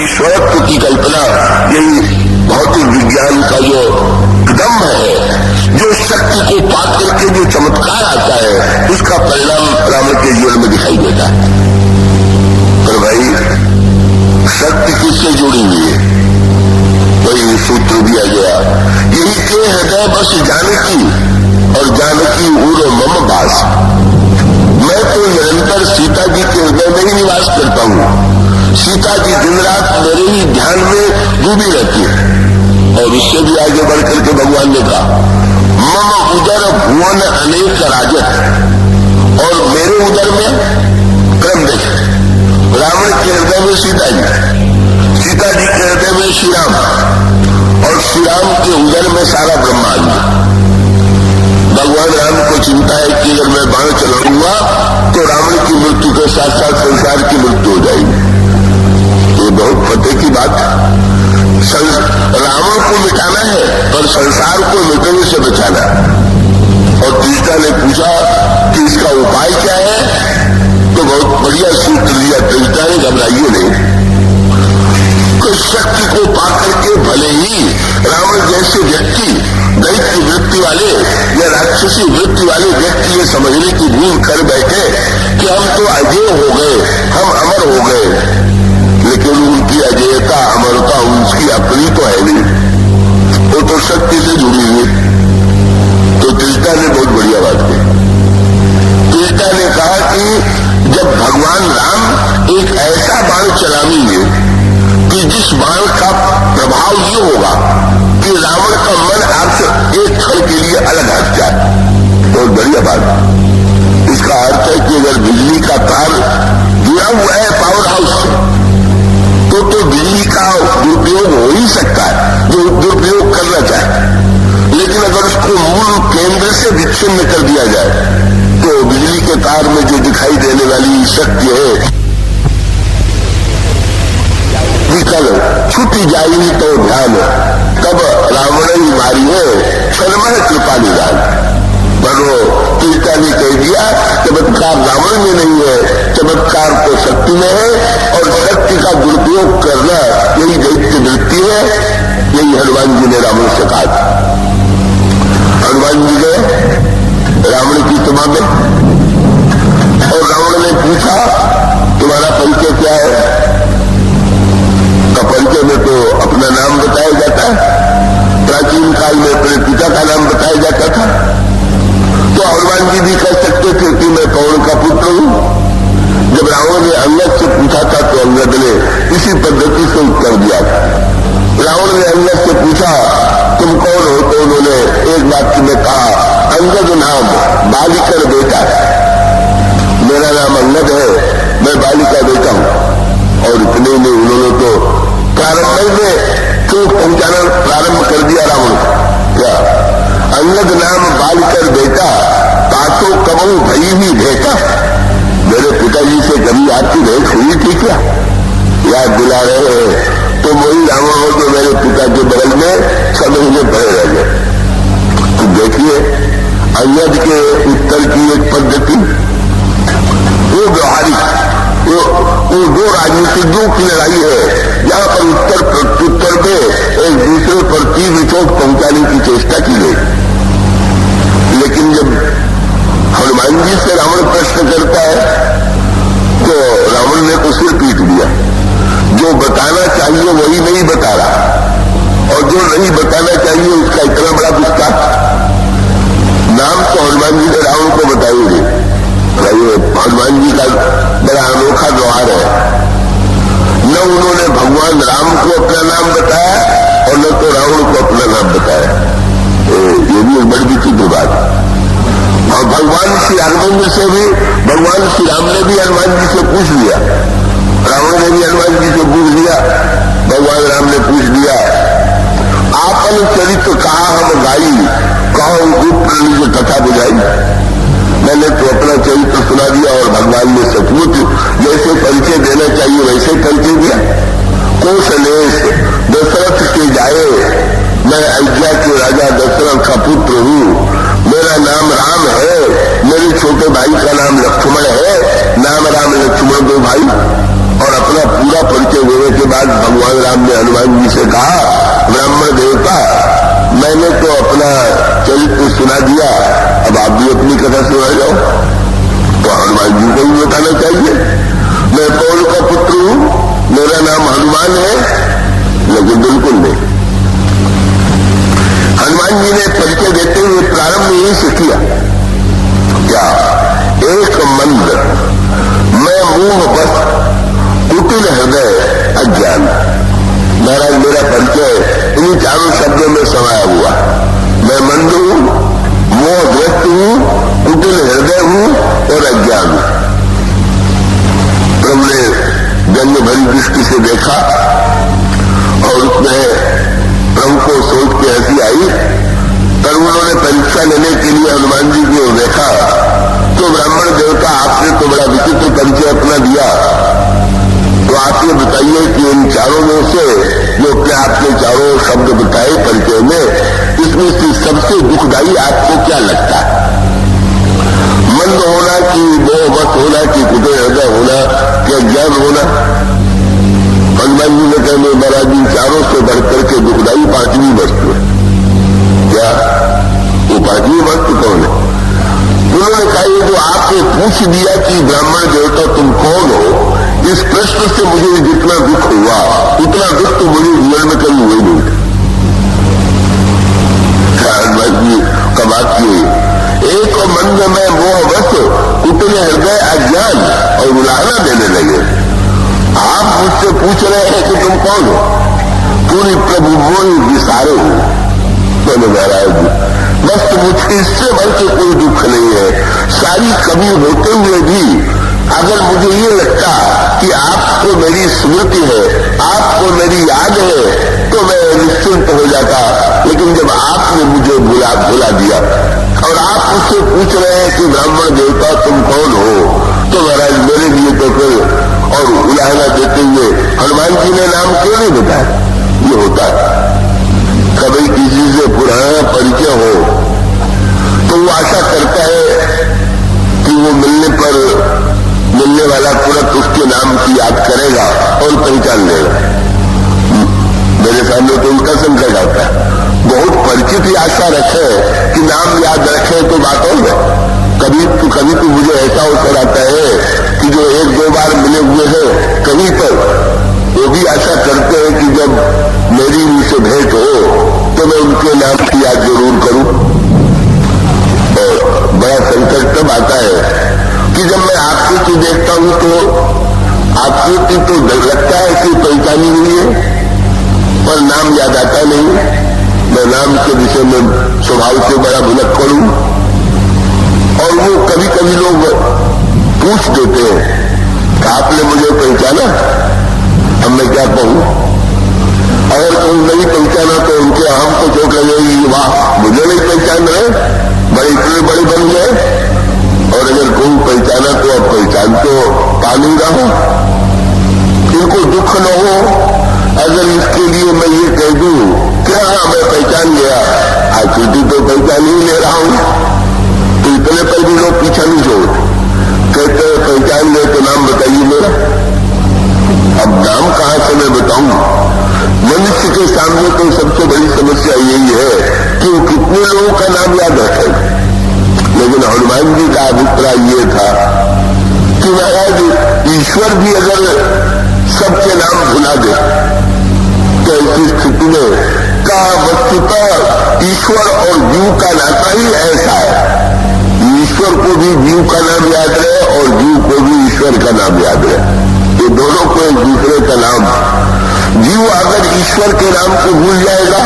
ईश्वरत्व की कल्पना, यही भौतिक विज्ञान का जो कदम है, जो शक्ति को पाकर के जो चमत्कार आता है, उसका परिणाम रावण के जीवन में दिखाई देता है। पर भाई शक्ति किससे जुड़ी हुई है? वही सूत्र दिया गया, यही के हृदय बस जानकी और जानकी उरो मम बास। मैं तो निरंतर सीता जी के हृदय में ही निवास करता हूं। सीता जी दिन रात मेरे ही ध्यान में डूबी रहती है। और इससे भी आगे बढ़कर के भगवान ने कहा, मम उदर भुवन अनेक राजत, और मेरे उदर में क्रम देख, रावण के हृदय में सीता जी, सीता जी के हृदय में श्री राम, और श्री राम के उदर में सारा ब्रह्मांड। भगवान राम को चिंता है कि अगर मैं बाण चलाऊंगा तो रावण की मृत्यु के साथ साथ संसार की मृत्यु हो जाएगी। ये बहुत पते की बात है। रावण को मिटाना है पर संसार को मिटने से बचाना। और त्रिजटा ने पूछा कि इसका उपाय क्या है, तो बहुत बढ़िया सूत्र दिया त्रिजटा ने, घबराइए नहीं। तो शक्ति को पाकर के भले ही रावण जैसे व्यक्ति दैत्य वृत्ति वाले या राक्षसी वृत्ति वाले व्यक्ति ये समझने की भूल कर बैठे कि हम तो अजय हो गए, हम अमर हो गए, लेकिन उनकी अजयता अमरता उनकी अपनी तो है नहीं, वो तो शक्ति से जुड़ी हुई। तो त्रिजटा ने बहुत बढ़िया बात की। त्रिजटा ने कहा कि जब भगवान राम एक ऐसा बाण चलाएंगे कि जिस बाण का प्रभाव ये होगा कि रावण का मन आपसे एक क्षण के लिए अलग हट जाए, बहुत बढ़िया बात। इसका अर्थ है कि अगर बिजली का तार जुड़ा हुआ है पावर हाउस से, तो बिजली का दुरुपयोग हो ही सकता है, जो दुरुपयोग करना चाहे। लेकिन अगर उसको मूल केंद्र से विच्छिन्न कर दिया जाए तो बिजली के तार में जो दिखाई देने वाली शक्ति है विकल छुटी जाएगी तो ध्यान, तब रावण ही मारी है क्षणमय कृपा निदान। पर वो त्रिजटा ने कह दिया चमत्कार रावण में नहीं है, चमत्कार तो शक्ति में है, और शक्ति का दुरुपयोग करना यही दैत्य वृत्ति है। यही हनुमान जी ने रावण से कहा। हनुमान जी गए रावण की सभा में और रावण ने पूछा तुम्हारा परिचय क्या है? का परिचय में तो अपना नाम बताया जाता है, प्राचीन काल में अपने पिता का नाम बताया जाता था। तो हनुमान जी भी कह सकते थे कि मैं पवन का पुत्र हूं। जब रावण ने अंगद से पूछा था तो अंगद ने इसी पद्धति से उत्तर दिया। रावण ने अंगद से पूछा तुम कौन हो, तो उन्होंने एक वाक्य में कहा अंगद नाम बालिकर बेटा है, मेरा नाम अंगद है, मैं बालिका बेटा हूं। और इतने में उन्होंने तो प्रारंभ में चोट पहुंचाना प्रारंभ कर दिया रावण। क्या अंगद नाम बालिकर बेटा तातो कबू भई ही भेटा, मेरे पिताजी से कभी आपकी भेंट हुई थी क्या? याद दिला रहे हैं तो वही रावण हो जो मेरे पिता के बगल में 6 महीने पड़े रह गए। तो देखिए अंगद के उत्तर की एक पद्धति, वो व्यवहारिक, वो 2 राजनीतिज्ञों की लड़ाई है जहां पर उत्तर प्रत्युत्तर में एक दूसरे पर तीव्र चोट पहुंचाने की चेष्टा की गई। लेकिन जब हनुमान जी से रावण प्रश्न करता है तो रावण ने तो सिर पीट दिया। जो बताना चाहिए वही नहीं बता रहा, और जो नहीं बताना चाहिए उसका इतना बड़ा विस्तार। नाम तो हनुमान जी ने रावण को बताएंगे। हनुमान जी का बड़ा अनोखा व्यवहार है। न उन्होंने भगवान राम को अपना नाम बताया और न तो रावण को अपना नाम बताया। ये भी एक बड़ी विचित्र बात। और भगवान श्री राघवेंद्र से भी भगवान श्री राम ने भी हनुमान जी से पूछ लिया, रावण ने भी हनुमान जी से पूछ लिया, भगवान राम ने पूछ लिया आपन चरित्र कहा हम गाई, कहो गुप्त निज कथा बुझाई। मैंने तो अपना चरित्र सुना दिया और भगवान ने सचमुच जैसे परिचय देना चाहिए वैसे परिचय दिया। कौशलेश दशरथ के जाए, मैं अयोध्या के राजा दशरथ का पुत्र हूँ, मेरा नाम राम है, मेरे छोटे भाई का नाम लक्ष्मण है, नाम राम लक्ष्मण 2 भाई, और अपना पूरा हनुमान है, लेकिन बिल्कुल नहीं। हनुमान जी ने परिचय देते हुए प्रारंभ में यही से किया, क्या एक मंद मैं मुंह बस कुटिल हृदय अज्ञान। महाराज मेरा परिचय इन्हीं चारों शब्दों में समाया हुआ। मैं मंद हूं, मोहग्रस्त हूं, कुटिल हृदय हूं और अज्ञान हूं। प्रभु ने व्यंग भरी दृष्टि से देखा और उसमें प्रभु को सोच के हंसी आई। पर उन्होंने परीक्षा लेने के लिए हनुमान जी की ओर देखा तो ब्राह्मण देवता आपने तो बड़ा विचित्र परिचय अपना दिया, तो आप ये बताइए कि इन चारों में से जो क्या आपने चारों शब्द बताए परिचय में, इसमें से सबसे दुखदाई आपको क्या लगता है? मंद होना कि मोहवश होना कि कुटिल हृदय होना कि अज्ञान होना? हनुमान जी ने कहने महाराज इन चारों से बढ़कर के दुखदाई पांचवी वस्तु है। क्या वो पांचवी वस्तु कौन है? उन्होंने कहा ये जो आपने पूछ दिया कि ब्राह्मण देवता तुम कौन हो, इस प्रश्न से मुझे जितना दुख हुआ उतना दुख तो मुझे जीवन में कभी हुई नहीं। हनुमान जी का वाक्य एक मंद में मोहवश कुटिल हृदय अज्ञान और उलाहना देने लगे। आप मुझसे पूछ रहे हैं कि तुम कौन हो? पूरी प्रभु मोहि विसारो हो। मैंने महाराज बस मुझे इससे बढ़ के कोई दुख नहीं है। सारी कमी होते हुए भी अगर मुझे ये लगता कि आपको मेरी स्मृति है, आपको मेरी याद है, तो मैं निश्चिंत हो जाता। लेकिन जब आपने मुझे भुला दिया और आप मुझसे पूछ रहे हैं कि ब्राह्मण देवता तुम कौन हो, तो महाराज मेरे लिए तो फिर और उलाहना देते हुए हनुमान जी ने नाम क्यों नहीं बताया? ये होता है कभी किसी से पुराना परिचय हो तो वो आशा करता है कि वो मिलने वाला तुरंत उसके नाम की याद करेगा और पहचान लेगा। मेरे सामने तो उनका संकट आता है। बहुत परिचित ही आशा रखे कि नाम याद रखे तो बात हो गई। कभी तो मुझे ऐसा अवसर आता है कि जो एक दो बार मिले हुए हैं कभी तो वो भी आशा करते हैं कि जब मेरी उनसे भेंट हो तो मैं उनके नाम की याद जरूर करूं। और बड़ा संकट तब आता है कि जब मैं आकृति देखता हूं तो आकृति तो लगता है कि पहचानी हुई है, पर नाम याद आता नहीं। मैं नाम के विषय में स्वभाव से बड़ा भुलक्कड़ हूं और वो कभी कभी लोग पूछ देते हैं कि आपने मुझे पहचाना? अब मैं क्या कहूं? अगर तुम नहीं पहचाना तो उनके हम को चोट लगेगी, वाह मुझे नहीं पहचान रहे, बड़े इतने बड़े बन गए। और अगर कोई पहचाना तो अब पहचान तो पा नहीं रहा। इनको दुख न हो अगर इसके लिए मैं ये कह दूं क्या मैं पहचान गया, आकृति तो पहचान ही ले रहा हूं, तो इतने पर भी लोग पीछा नहीं छोड़ते। कहते हैं पहचान गए तो नाम बताइए मेरा। अब नाम कहां से मैं बताऊं? मनुष्य के सामने तो सबसे बड़ी समस्या यही है कि वो कितने लोगों का नाम याद रखेगा। लेकिन हनुमान जी का अभिप्राय ये था कि महाराज ईश्वर भी अगर सबके नाम भुला दे तो ऐसी स्थिति में का वस्तुतः ईश्वर और जीव का नाता ही ऐसा है। ईश्वर को भी जीव का नाम याद रहे और जीव को भी ईश्वर का नाम याद रहे। ये दोनों को एक दूसरे का नाम। जीव अगर ईश्वर के नाम को भूल जाएगा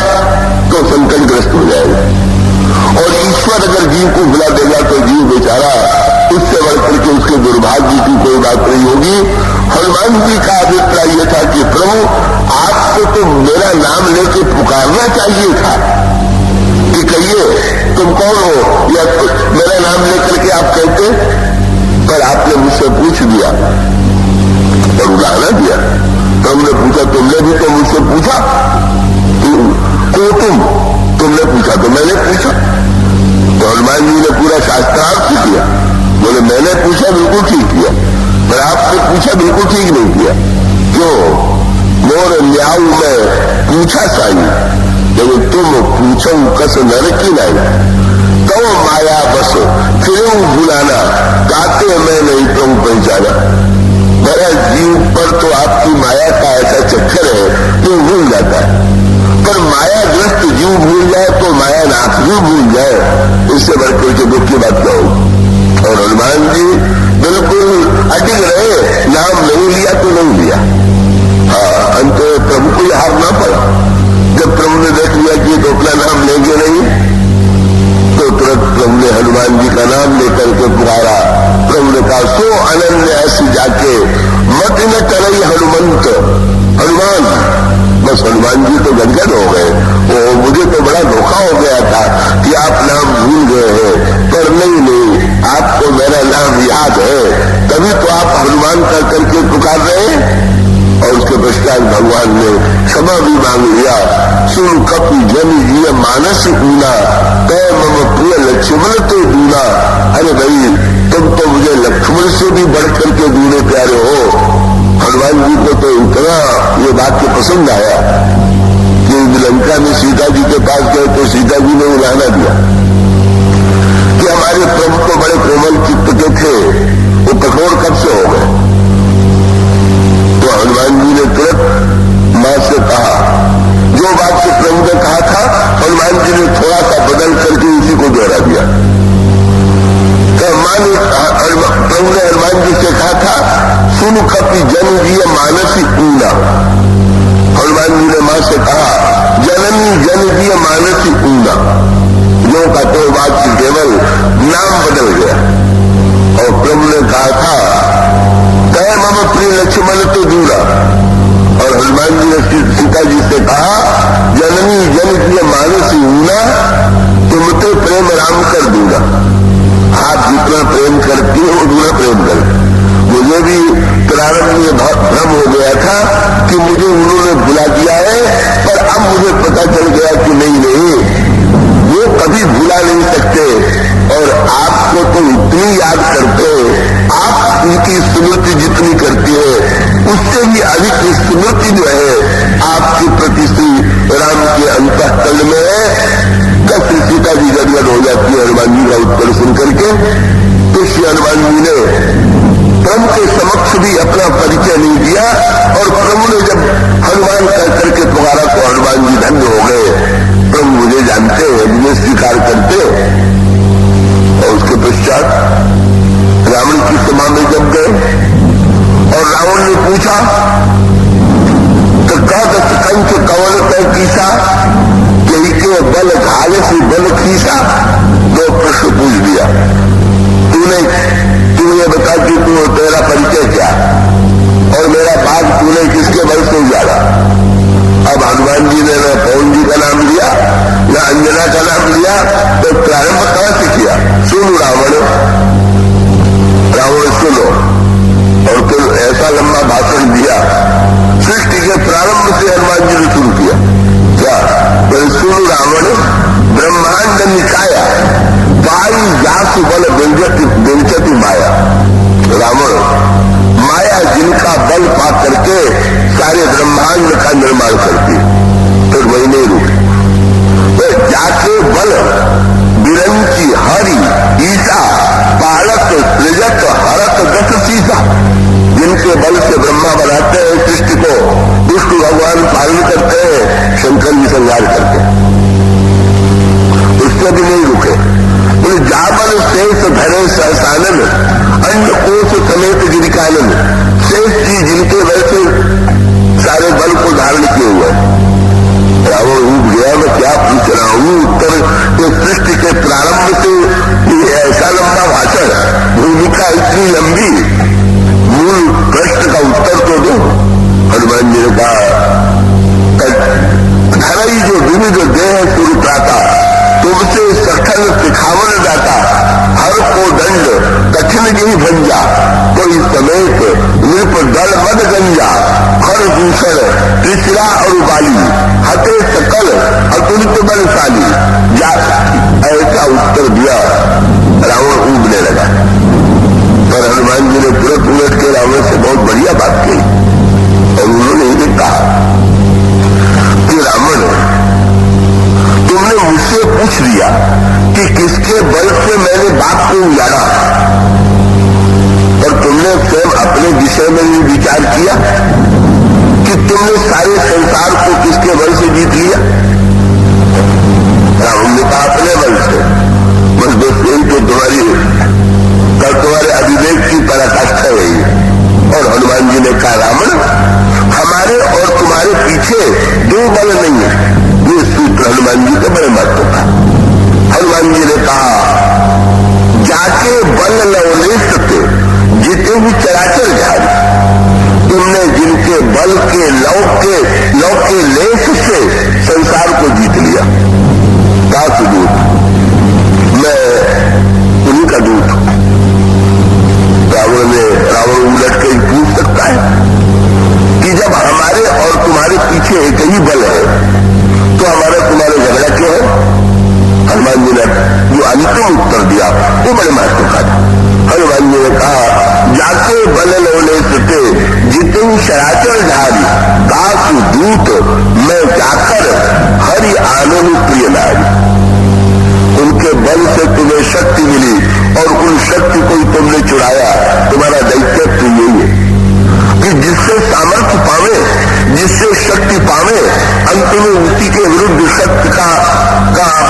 तो संकटग्रस्त हो जाएगा, और ईश्वर अगर जीव को भुला देगा तो जीव बेचारा उससे बढ़कर के उसके दुर्भाग्य की कोई बात नहीं होगी। हनुमान जी का अभिप्राय यह था कि प्रभु आपको तो मेरा नाम लेके पुकारना चाहिए था कि कहिए तुम कौन हो, या मेरा नाम लेकर के आप कहते, पर आपने मुझसे पूछ दिया और उड़ाना दिया। तो हमने पूछा तुमने भी तो मुझसे पूछा, तुमने पूछा तो मैंने पूछा। तो हनुमान जी ने पूरा शास्त्रार्थ किया। बोले मैंने पूछा बिल्कुल ठीक किया, पर आपने पूछा बिल्कुल ठीक नहीं किया। क्यों? मोर न्याय में पूछा चाहिए, लेकिन तुम पूछो कस नरकी नहीं तो माया बस फिर भुलाना गाते मैं नहीं तुम पहचाना। मेरा जीव पर तो आपकी माया का ऐसा चक्कर है तो भूल जाता है। पर मायाग्रस्त जीव भूल जाए तो मायानाथ भी भूल जाए, इससे बढ़कर के दुख की बात क्या हो। और हनुमान जी बिल्कुल अटक रहे, नाम नहीं लिया तो नहीं लिया। हाँ, अंत प्रभु को हार ना पड़ा। जब प्रभु ने देख लिया कि तो अपना नाम लेंगे नहीं, तो तुरंत प्रभु ने हनुमान जी का नाम लेकर के पुकारा। प्रभु ने कहा, सो अनन्य ऐसी जाके मत न करई हनुमंत। हनुमान, बस हनुमान जी तो गदगद हो गए। वो मुझे तो बड़ा धोखा हो गया था कि आप नाम भूल गए हैं, पर नहीं, आपको मेरा नाम याद है, तभी तो आप हनुमान कर करके पुकार रहे हैं। और उसके पश्चात भगवान ने क्षमा भी मांग लिया। सुन कपि जन ये मानस ऊना, तय मम प्रिय लक्ष्मण तो दूना। अरे भाई, तुम तो मुझे लक्ष्मण से भी बढ़ करके दूने प्यारे हो। हनुमान जी को तो इतना ये वाक्य पसंद आया कि लंका में सीता जी के पास गए तो सीता जी ने उलाहना दिया कि हमारे प्रभु तो बड़े कोमल चित्त के थे, वो कठोर कब से हो गए। तो हनुमान जी ने तुरंत मां से कहा, जो वाक्य प्रभु ने कहा था, हनुमान जी ने थोड़ा सा बदल करके उसी को दोहरा दिया। तो प्रभु ने हनुमान जी से कहा था, सुन कपि जन जी मानसी ऊना। हनुमान जी ने मां से कहा, जननी जन जी मानसी ऊना। जो का तो वाक्य केवल नाम बदल गया। और प्रभु ने कहा था, तय मम प्रिय लक्ष्मण तो दूरा। और हनुमान जी ने सीता जी से कहा, जननी जन की मानसी ऊना, तुमते प्रेम राम कर दूंगा। आप जितना प्रेम करती हो उतना प्रेम कर। मुझे भी प्रारंभ में बहुत भ्रम हो गया था कि मुझे उन्होंने बुला दिया है, पर अब मुझे पता चल गया कि नहीं, वो कभी भुला नहीं सकते। और आपको तो इतनी याद करते, आप उनकी स्मृति जितनी करती है, उससे भी अधिक स्मृति जो है आपके प्रति श्री राम के अंतःकरण में है। तब सीता जी गदगद हो जाती है हनुमान जी का उत्तर सुन करके। तो श्री हनुमान जी ने प्रभु के समक्ष भी अपना परिचय नहीं दिया। और प्रभु ने जब हनुमान कह करके पुकारा तो हनुमान जी धन्य हो गए। प्रभु मुझे जानते हैं, मुझे स्वीकार करते। और उसके पश्चात रावण की सभा में जब गए और रावण ने पूछा तो कह कंच कवन तय कीसा, यही के बल घाले से बल खीसा। दो प्रश्न पूछ दिया, तू ये बता कि तू तेरा परिचय क्या, और मेरा बाग तूने किसके बल से उजाड़ा। अब हनुमान जी ने न पवन जी का नाम लिया न अंजना का नाम लिया, तो प्रारंभ कहां से किया। सुनो रावण सुनो। और फिर ऐसा लंबा भाषण दिया, सृष्टि के प्रारंभ से हनुमान जी ने शुरू किया। क्या सुनो रावण, ब्रह्मांड निकाया, पाई जासु बल व्यंजति माया। रावण माया जिनका बल पा करके सारे ब्रह्मांड का निर्माण करती, फिर वही नहीं रुकी। तो जाके बल बिरंची हरि ईसा पालक सृजत हरत गत सीसा। जिनके बल से ब्रह्मा बनाते हैं सृष्टि को, विष्णु भगवान पालन करते हैं, शंकर जी संहार करते हैं, उससे भी नहीं रुके। बोले जाबल शेष धरे सहसानन, अन्य कोष समेत गिरिकानन। शेष जी जिनके बल से सारे बल को धारण किए हुए। रावण रूप गया, मैं क्या पूछ रहा हूं उत्तर। तो सृष्टि के प्रारंभ से ये ऐसा लंबा भाषण, भूमिका इतनी लंबी, मूल प्रश्न का उत्तर तो दो। हनुमान जी ने कहा, धरई जो विविध देह सुरताता, तुमसे सखल सिखावन दाता। हर को दंड कठिन नहीं भंजा, कोई समेत नृप दल मद गंजा। हर दूषण त्रिशिरा और बाली, हते सकल अतुलित बलशाली। ऐसा उत्तर दिया, रावण ऊबने लगा। पर हनुमान जी ने तुरंत उलट के रावण से बहुत बढ़िया बात कही। और उन्होंने ये कहा कि रावण, तुमने मुझसे पूछ लिया कि किसके बल से मैंने बाप को उजाड़ा, और तुमने स्वयं अपने विषय में भी विचार किया कि तुम तुमने सारे संसार को किसके बल से जीत लिया? रावण ने कहा अपने बल से। बस यही तो तुम्हारे अविवेक की पराकाष्ठा है। और हनुमान जी ने कहा रावण, हमारे और तुम्हारे पीछे दो बल नहीं है। ये सूत्र हनुमान जी के बड़े महत्व का। हनुमान जी ने कहा, जाके बल लवलेशते जीते हुए चराचर जारी। तुमने जिनके बल के लौ के लेस से संसार को जीत लिया। दास दूत, मैं उन्हीं का दूत हूं। रावण उलट के ही पूछ सकता है कि जब हमारे और तुम्हारे पीछे एक ही बल है तो हमारा तुम्हारे झगड़ा क्यों है? हनुमान जी ने जो अंतिम उत्तर दिया वो बड़े महत्व का था। हनुमान जी ने कहा, जाके बल लोले सते जितु शराचर धारी दास दूत, मैं जाकर हरि आनंद प्रिय नारी। उनके बल से तुम्हें शक्ति मिली और उन शक्ति को तुमने चुराया। तुम्हारा दैत्यत्व यही है कि जिससे सामर्थ्य पावे, जिससे शक्ति पावे, अंत में उसी के विरुद्ध शक्ति का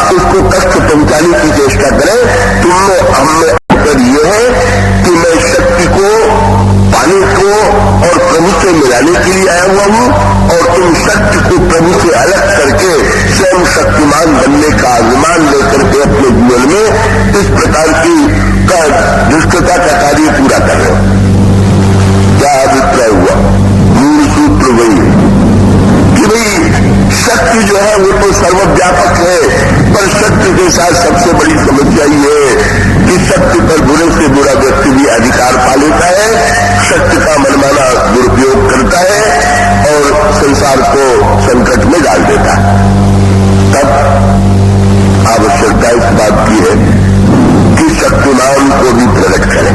उसको कष्ट पहुंचाने की चेष्टा करें। तुमने हमने उत्तर यह है कि मैं शक्ति को पाने को और प्रभु से मिलाने के लिए आया हुआ हूं और तुम शक्ति को प्रभु से अलग करके स्वयं शक्तिमान बनने का अभिमान लेकर के अपने जीवन में इस प्रकार की दुष्टता का कार्य पूरा कर रहे हो। क्या अभिप्राय हुआ? मूल सूत्र वही कि भाई शक्ति जो है वो तो सर्वव्यापक है, पर शक्ति के साथ सबसे बड़ी समस्या ये है कि शक्ति पर बुरे से बुरा व्यक्ति भी अधिकार पा लेता है, शक्ति का मनमाना दुरुपयोग करता है और संसार को संकट में डाल देता है। तब आवश्यकता इस बात की है कि शक्तिमान को भी प्रकट करें।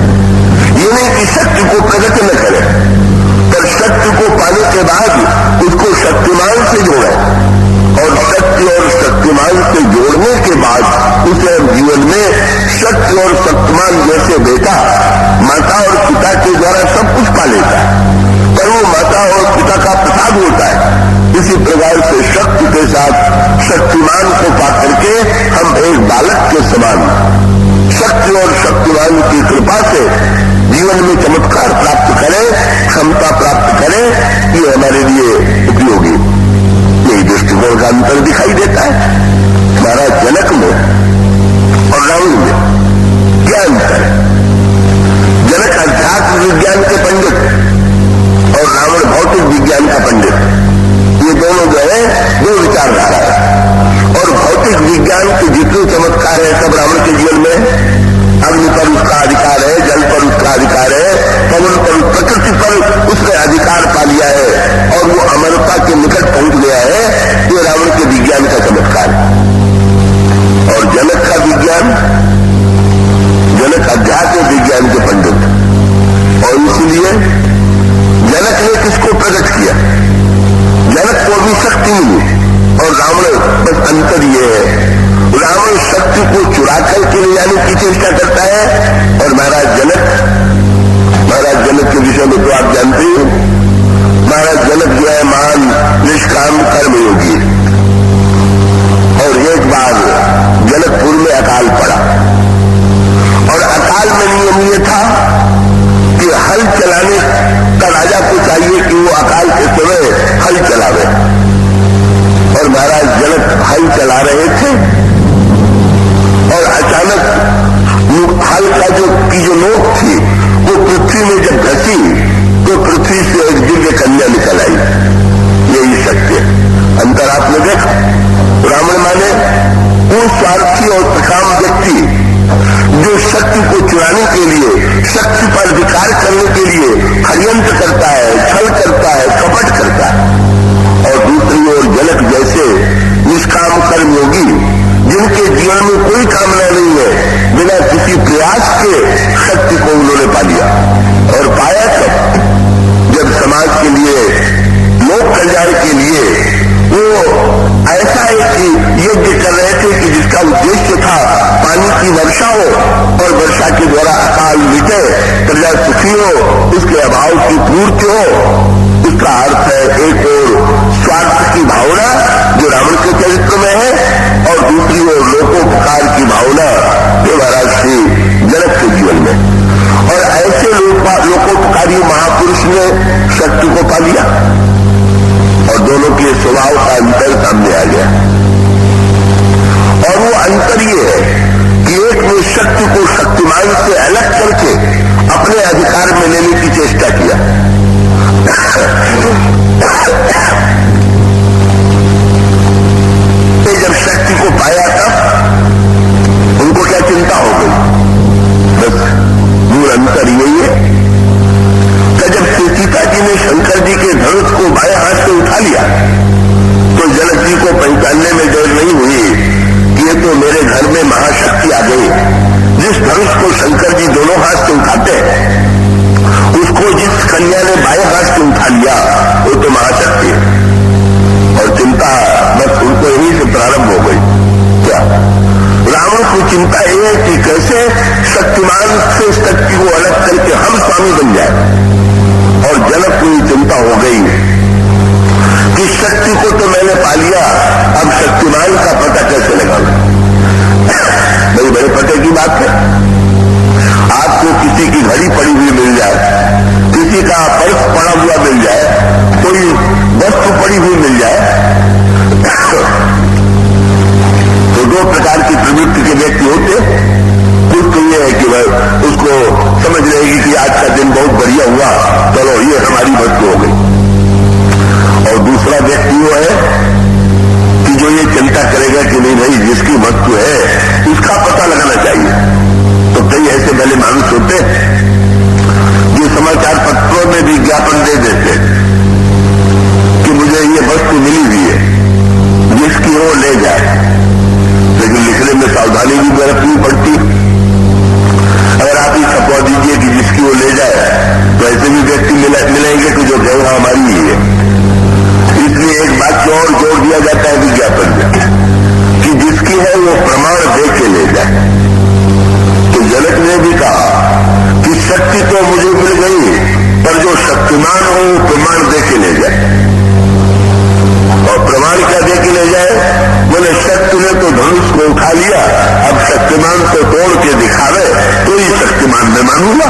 ये नहीं कि शक्ति को प्रकट न करें, पर शक्ति को पाने के बाद उसको शक्तिमान से जोड़ें और शक्ति और शक्तिमान से जोड़ने के बाद उसे जीवन में शक्ति और शक्तिमान जैसे बेटा माता और पिता के द्वारा सब कुछ पा लेता है, पर वो माता और पिता का प्रसाद होता है। इसी प्रकार से शक्ति के साथ शक्तिमान को पा करके हम एक बालक के समान शक्ति और शक्तिमान की कृपा से जीवन में चमत्कार प्राप्त करें, क्षमता प्राप्त करें, ये हमारे लिए उपयोगी। यही दृष्टिकोण का अंतर दिखाई देता है महाराज जनक में और रावण में। क्या अंतर है? जनक अध्यात्म विज्ञान के पंडित और रावण भौतिक विज्ञान का पंडित। ये दोनों जो है दो विचारधारा है। और भौतिक विज्ञान के जितने चमत्कार है सब रावण के जीवन में। अग्नि पर उसका अधिकार है, जल पर उसका अधिकार है, पवन पर, प्रकृति पर उसने अधिकार पा लिया है और वो अमरता के निकट पहुंच गया है। ये रावण के विज्ञान का चमत्कार है। और जनक का विज्ञान, जनक अध्यात्म विज्ञान के पंडित, और इसलिए जनक ने किसको प्रकट किया? जनक को भी शक्ति मिली और रावण, बस अंतर यह है रावण शक्ति को चुरा करके ले जाने की चेष्टा करता है और महाराज जनक के विषय में तो आप जानते हो। महाराज जनक जो है महान निष्काम कर्मयोगी, और एक बार जनकपुर में अकाल पड़ा और अकाल में नियम ये था कि हल चलाने का राजा को चाहिए कि वो अकाल के समय हल चलावे। और महाराज जनक हल चला रहे थे और अचानक हल का पा लिया और दोनों के स्वभाव का अंतर सामने आ गया। और वो अंतर ये है कि एक ने शक्ति को शक्तिमान से अलग करके अपने अधिकार में लेने की चेष्टा किया। जब शक्ति को पाया तब उनको क्या चिंता हो गई? बस मूल अंतर यही है कि जब सीता जी ने शंकर जी के धनुष को बाएं हाथ से उठा लिया तो जनक जी को पहचानने में देर नहीं हुई कि ये तो मेरे घर में महाशक्ति आ गई। जिस धनुष को शंकर जी दोनों हाथ से उठाते हैं उसको जिस कन्या ने बाएं हाथ से उठा लिया वो तो महाशक्ति है। और चिंता बस उनको यहीं से प्रारंभ हो गई। क्या रावण को चिंता यह है कि कैसे शक्तिमान से शक्ति को अलग करके हम स्वामी बन जाए। और जनक को ये चिंता हो गई कि शक्ति को तो मैंने पा लिया, अब शक्तिमान का पता कैसे लगाऊं? बड़ी बड़े पते की बात है। आपको किसी की घड़ी पड़ी हुई मिल जाए, किसी का पर्स पड़ा हुआ मिल जाए, कोई वस्तु पड़ी हुई मिल जाए तो दो प्रकार की प्रवृत्ति के व्यक्ति होते। कुछ तो ये है कि वह उसको समझ रहेगी कि आज का दिन बहुत बढ़िया हुआ, चलो ये हमारी वस्तु हो गई। और दूसरा व्यक्ति वो है कि जो ये चिंता करेगा कि नहीं भाई जिसकी वस्तु है उसका पता लगाना चाहिए। तो कई ऐसे भले मानुष होते जो समाचार पत्रों में विज्ञापन दे देते कि मुझे ये वस्तु मिली हुई है, जिसकी हो ले जाए, लेकिन लिखने में सावधानी भी बरतनी पड़ती। अगर आप ही छपवा दीजिए कि जिसकी वो ले जाए तो ऐसे भी व्यक्ति मिलेंगे कि जो कहेगा हमारी ही है। इसलिए एक बात को और जोड़ दिया जाता है विज्ञापन में कि जिसकी है वो प्रमाण दे के ले जाए। तो जनक ने भी कहा कि शक्ति तो मुझे मिल गई, पर जो शक्तिमान हो वो प्रमाण दे के ले जाए। और प्रमाण क्या दे के ले जाए? बोले शक्ति ने तो धनुष को उठा लिया, अब शक्तिमान को तोड़ के दिखावे तो ही शक्तिमान मैं मानूंगा।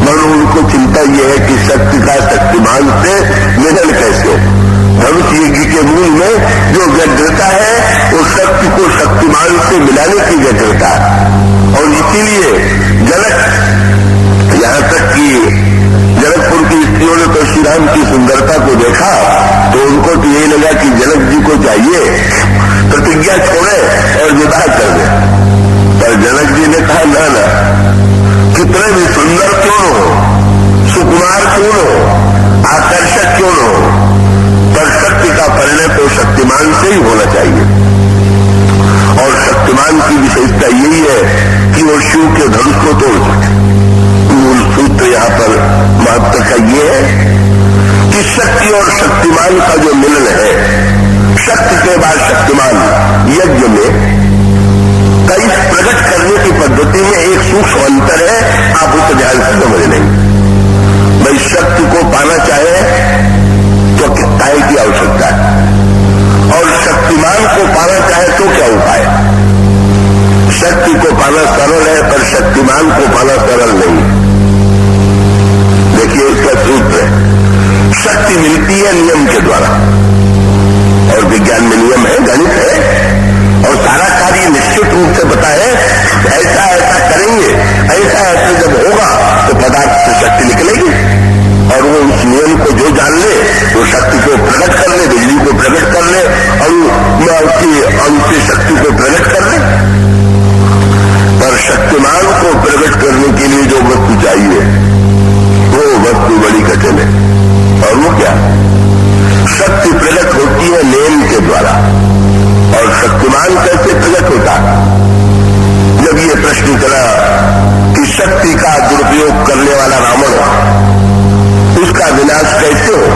मगर उनको चिंता यह है कि शक्ति का शक्तिमान से मिलन कैसे हो। धनुष यज्ञ के मूल में जो व्यग्रता है वो शक्ति को शक्तिमान से मिलाने की व्यग्रता है। और इसीलिए जनक, यहां तक कि जनकपुर की स्त्रियों ने तो श्री राम की सुंदरता को देखा तो उनको तो यही लगा कि जनक जी को चाहिए प्रतिज्ञा छोड़े और विवाह कर दे। पर जनक जी ने कहा ना ना, कितने भी सुंदर क्यों हो, सुकुमार क्यों हो, आकर्षक क्यों हो, पर शक्ति का परिणय तो शक्तिमान से ही होना चाहिए। और शक्तिमान की विशेषता यही है कि वो शिव के धनुष को तोड़ सके। मूल सूत्र यहां पर महत्व का ये है कि शक्ति और शक्तिमान का जो मिलन है, शक्ति के बाद शक्तिमान यज्ञ में कई प्रकट करने की पद्धति में एक सूक्ष्म अंतर है, आप उसे ध्यान से समझ लेंगे। भाई शक्ति को पाना चाहे तो काय की आवश्यकता है, और शक्तिमान को पाना चाहे तो क्या उपाय? शक्ति को पाना सरल है पर शक्तिमान को पाना सरल नहीं। देखिए इसका सूत्र है, शक्ति मिलती है नियम के द्वारा, और विज्ञान में नियम है, गणित है, और सारा कार्य निश्चित रूप से पता है ऐसा ऐसा करेंगे, ऐसा ऐसा जब होगा तो पदार्थ से शक्ति निकलेगी। और वो उस नियम को जो जान ले वो शक्ति को प्रकट कर ले, बिजली को प्रकट कर ले और उसकी शक्ति को प्रकट कर ले। पर शक्तिमान को प्रकट करने के लिए जो वस्तु चाहिए वो वस्तु बड़ी कठिन है। और वो क्या? शक्ति प्रकट होती है नियम के द्वारा, और शक्तिमान कैसे प्रकट होता? जब ये प्रश्न करा कि शक्ति का दुरुपयोग करने वाला रावण उसका विनाश कैसे हो,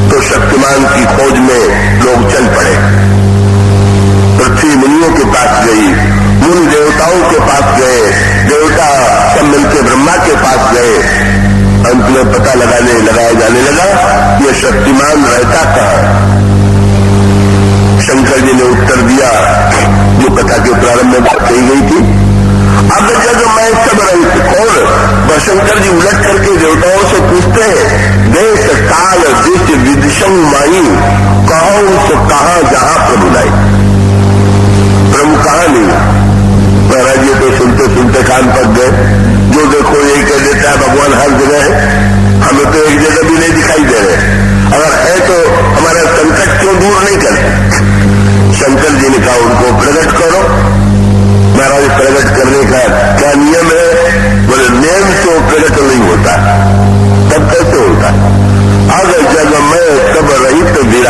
तो शक्तिमान की खोज में लोग चल पड़े। पृथ्वी मुनियों के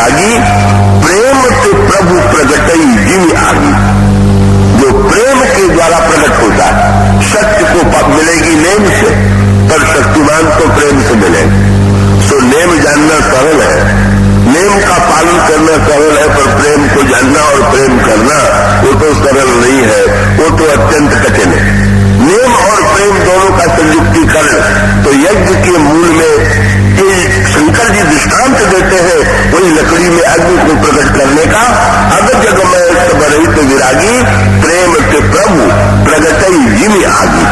विरागी प्रेम ते प्रभु प्रगटई जिम आगी। जो प्रेम के द्वारा प्रकट होता है, शक्ति को मिलेगी नेम से, पर शक्तिमान तो प्रेम से मिले। सो नेम जानना सरल है, नेम का पालन करना सरल है, पर प्रेम को जानना और प्रेम करना वो तो सरल नहीं है, वो तो अत्यंत कठिन है। नेम और प्रेम दोनों का संयुक्तिकरण तो यज्ञ के मूल में शंकर जी दृष्टांत देते हैं, वही लकड़ी में अग्नि को प्रकट करने का। अगर जग में सब रहित विरागी प्रेम के प्रभु प्रगटई जिम आगी।